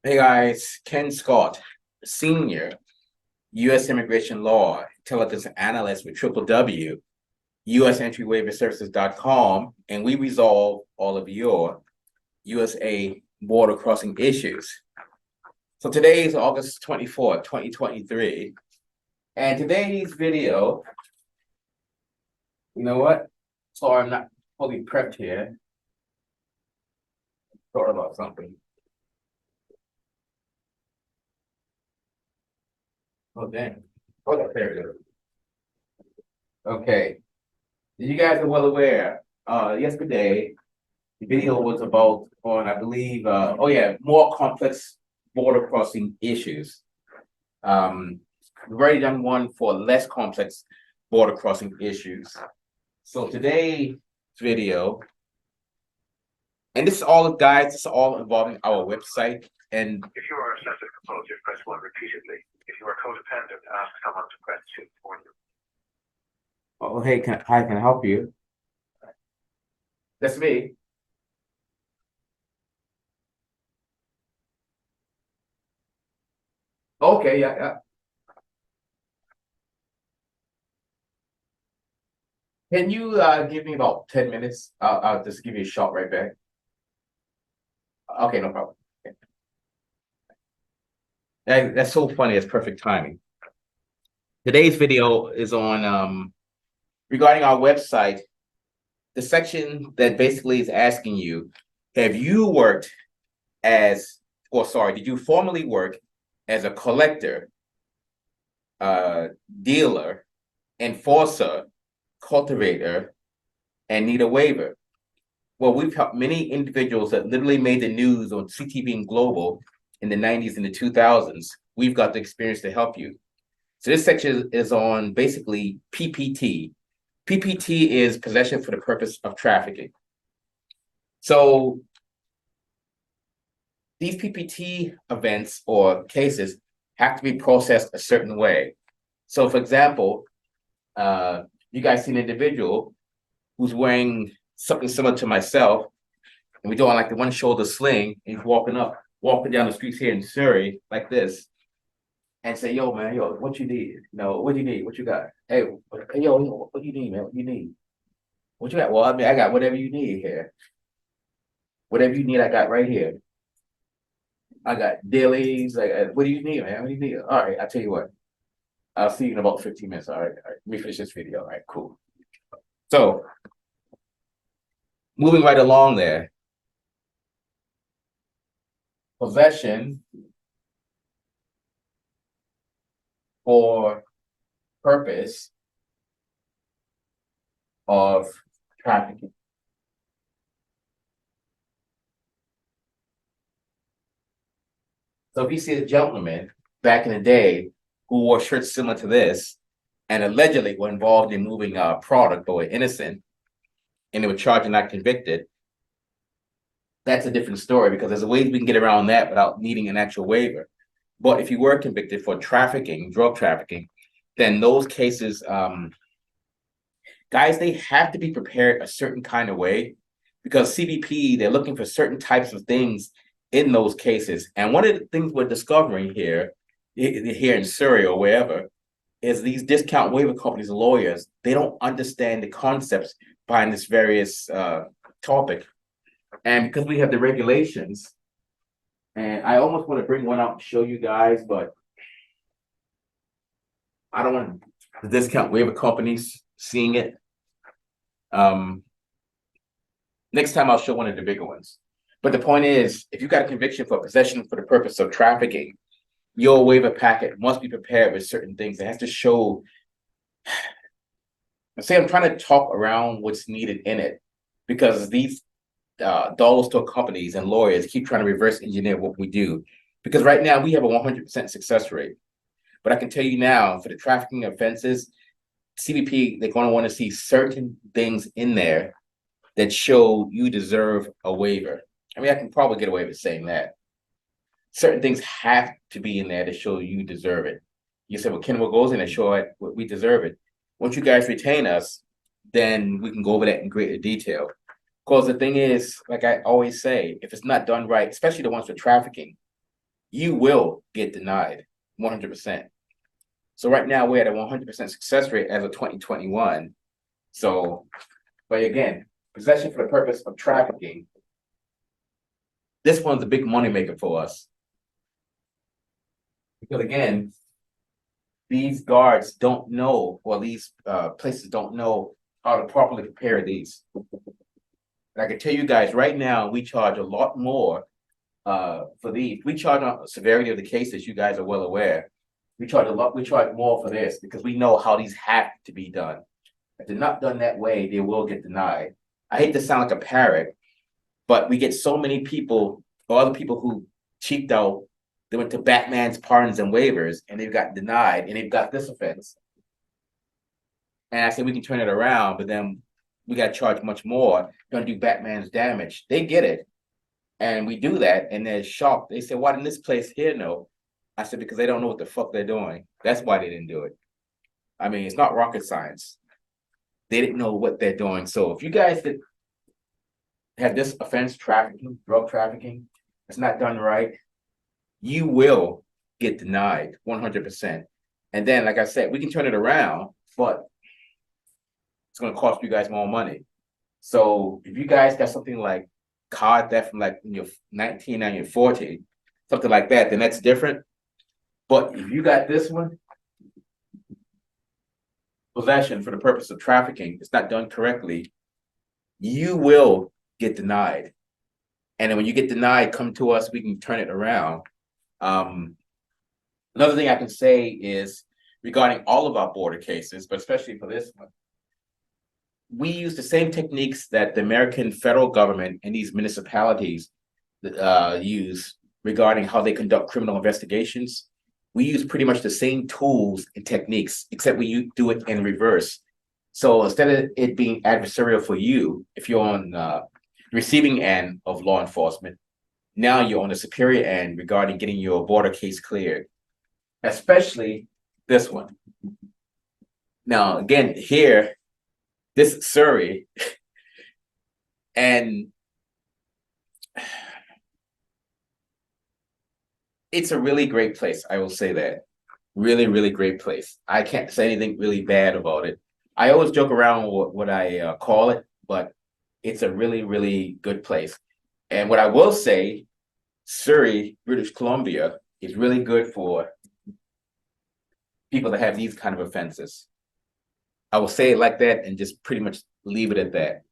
Hey guys, Ken Scott, Senior, U.S. Immigration Law Intelligence Analyst with W U.S. Entry Waiver Services.com, and we resolve all of your USA border crossing issues. So today is August 24th, 2023, and today's video, you know what? Sorry, I'm not fully prepped here. Sorry about something. Oh, dang. Hold up, there it is. Okay. You guys are well aware, yesterday, the video was about on, I believe, more complex border crossing issues. We've already done one for less complex border crossing issues. So today's video, and this is all, guys, this is all involving our website. And if you are a sensitive composer, press 1 repeatedly. If you are codependent, ask someone to press 2 for you. oh, hey, can I help you? That's me. Okay, yeah. Can you give me about 10 minutes? I'll just give you a shot right back. Okay, no problem. That's so funny. It's perfect timing. Today's video is on regarding our website, the section that basically is asking you, have you worked as, or sorry, did you formerly work as a collector, dealer, enforcer, cultivator, and need a waiver? Well, we've helped many individuals that literally made the news on CTV and Global in the 90s and the 2000s. We've got the experience to help you. So this section is on basically PPT. PPT is possession for the purpose of trafficking. So these PPT events or cases have to be processed a certain way. So for example, you guys see an individual who's wearing something similar to myself, and we're doing like the one shoulder sling, and he's walking down the streets here in Surrey like this, and say, yo, man, yo, what you need? No, what do you need? What you got? Hey, yo, what you need, man? What you need? What you got? Well, I mean, I got whatever you need here. Whatever you need, I got right here. I got dailies. What do you need, man? What do you need? All right, I'll tell you what. I'll see you in about 15 minutes. All right. Let me finish this video. All right, cool. So, moving right along there. Possession for purpose of trafficking. So if you see a gentleman back in the day who wore shirts similar to this and allegedly were involved in moving a product but were innocent and they were charged and not convicted, that's a different story because there's a ways we can get around that without needing an actual waiver. But if you were convicted for trafficking, drug trafficking, then those cases, guys, they have to be prepared a certain kind of way because CBP, they're looking for certain types of things in those cases. And one of the things we're discovering here in Surrey or wherever, is these discount waiver companies, lawyers, they don't understand the concepts behind this various topic. And because we have the regulations, and I almost want to bring one out and show you guys, but I don't want the discount waiver companies seeing it. Next time I'll show one of the bigger ones. But the point is, if you got a conviction for possession for the purpose of trafficking, your waiver packet must be prepared with certain things. It has to show. I'm trying to talk around what's needed in it because these dollar store companies and lawyers keep trying to reverse engineer what we do. Because right now we have a 100% success rate. But I can tell you now, for the trafficking offenses, CBP, they're going to want to see certain things in there that show you deserve a waiver. I mean, I can probably get away with saying that. Certain things have to be in there to show you deserve it. You said, well, Ken, what goes in and show it, we deserve it. Once you guys retain us, then we can go over that in greater detail. Because the thing is, like I always say, if it's not done right, especially the ones for trafficking, you will get denied 100%. So right now we're at a 100% success rate as of 2021. So, but again, possession for the purpose of trafficking, this one's a big moneymaker for us. Because again, these guards don't know, or these places don't know how to properly prepare these. And I can tell you guys right now, we charge a lot more for these. We charge on the severity of the cases, you guys are well aware. We charge more for this because we know how these have to be done. If they're not done that way, they will get denied. I hate to sound like a parrot, but we get so many people, or other people who cheaped out. They went to Batman's Pardons and Waivers, and they've got denied, and they've got this offense. And I said we can turn it around, but then we got to charge much more. Going to do Batman's damage. They get it, and we do that, and they're shocked. They say, "Why didn't this place here know?" I said, "Because they don't know what the fuck they're doing. That's why they didn't do it." I mean, it's not rocket science. They didn't know what they're doing. So if you guys that have this offense, trafficking, drug trafficking, it's not done right, you will get denied 100%. And then, like I said, we can turn it around, but it's going to cost you guys more money. So if you guys got something like card theft from like when you're 19 and you're 40, something like that, then that's different. But if you got this one, possession for the purpose of trafficking, it's not done correctly, you will get denied. And then when you get denied, come to us, we can turn it around. Another thing I can say is regarding all of our border cases, but especially for this one, we use the same techniques that the American federal government and these municipalities use regarding how they conduct criminal investigations. We use pretty much the same tools and techniques, except we do it in reverse. So instead of it being adversarial for you, if you're on the receiving end of law enforcement, now you're on the superior end regarding getting your border case cleared, especially this one. Now, again, here, this is Surrey, and it's a really great place. I will say that. Really, really great place. I can't say anything really bad about it. I always joke around with what I call it, but it's a really, really good place. And what I will say, Surrey, British Columbia, is really good for people that have these kind of offenses. I will say it like that and just pretty much leave it at that.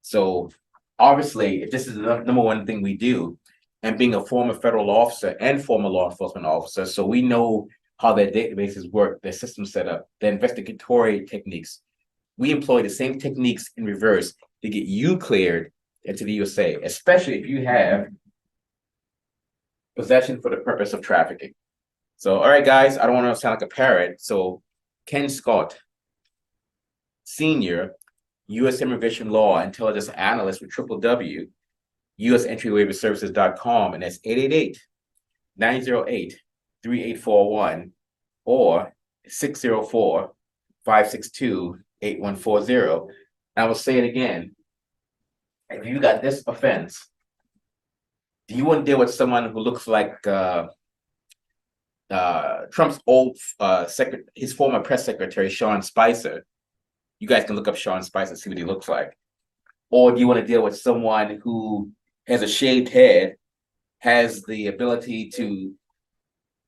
So obviously, if this is the number one thing we do, and being a former federal officer and former law enforcement officer, so we know how their databases work, their systems set up, their investigatory techniques. We employ the same techniques in reverse to get you cleared into the USA, especially if you have possession for the purpose of trafficking. So, all right, guys, I don't want to sound like a parrot. So, Ken Scott, Senior, U.S. Immigration Law Intelligence Analyst with www.usentryWaiverServices.com, and that's 888-908-3841 or 604-562-8140. I will say it again. If you got this offense, do you want to deal with someone who looks like Trump's old his former press secretary, Sean Spicer? You guys can look up Sean Spicer and see what he looks like. Or do you want to deal with someone who has a shaved head, has the ability to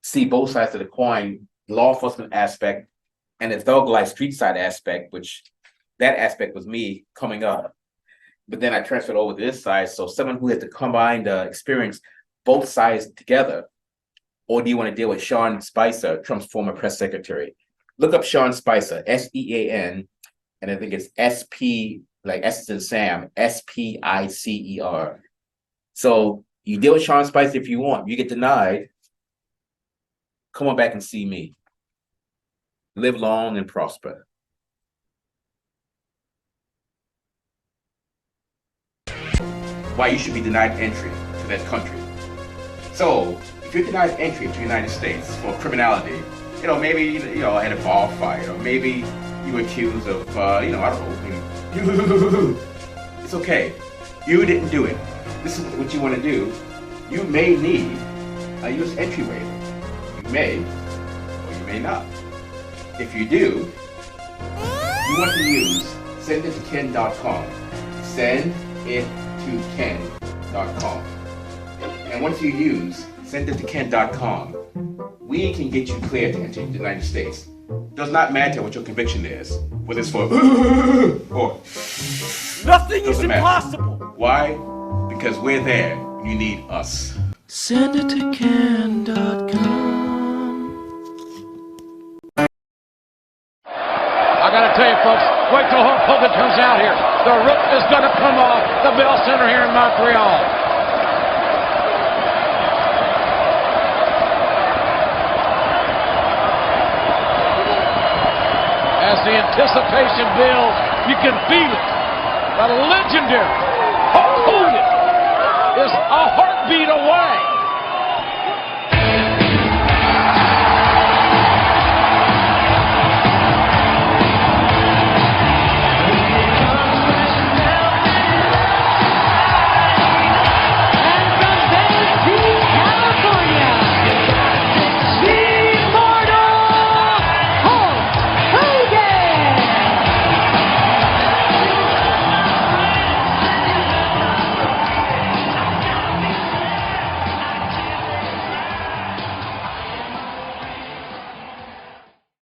see both sides of the coin, law enforcement aspect and the thug life street side aspect, which that aspect was me coming up. But then I transferred over to this side. So someone who has the combined experience, both sides together. Or do you want to deal with Sean Spicer, Trump's former press secretary? Look up Sean Spicer, S-E-A-N, and I think it's S-P, like S and Sam, S-P-I-C-E-R. So you deal with Sean Spicer if you want. You get denied, come on back and see me. Live long and prosper. Why you should be denied entry to that country. So if you're denied entry to the United States for criminality, maybe I had a bar fight, or maybe you were accused of I don't know. It's okay. You didn't do it. This is what you want to do. You may need a U.S. entry waiver? You may, or you may not. If you do, you want to use sendittoken.com. Sendittoken.com. And once you use sendittoken.com, we can get you cleared to enter the United States. Does not matter what your conviction is, whether it's for or Nothing is doesn't matter. impossible. Why? Because we're there when you need us. Sendittoken.com. I gotta tell you, folks, wait till Hulk Hogan comes out here. The roof is gonna come off the Bell Center here in Montreal. As the anticipation builds, you can feel it. The legendary Hulk Hogan is a heartbeat away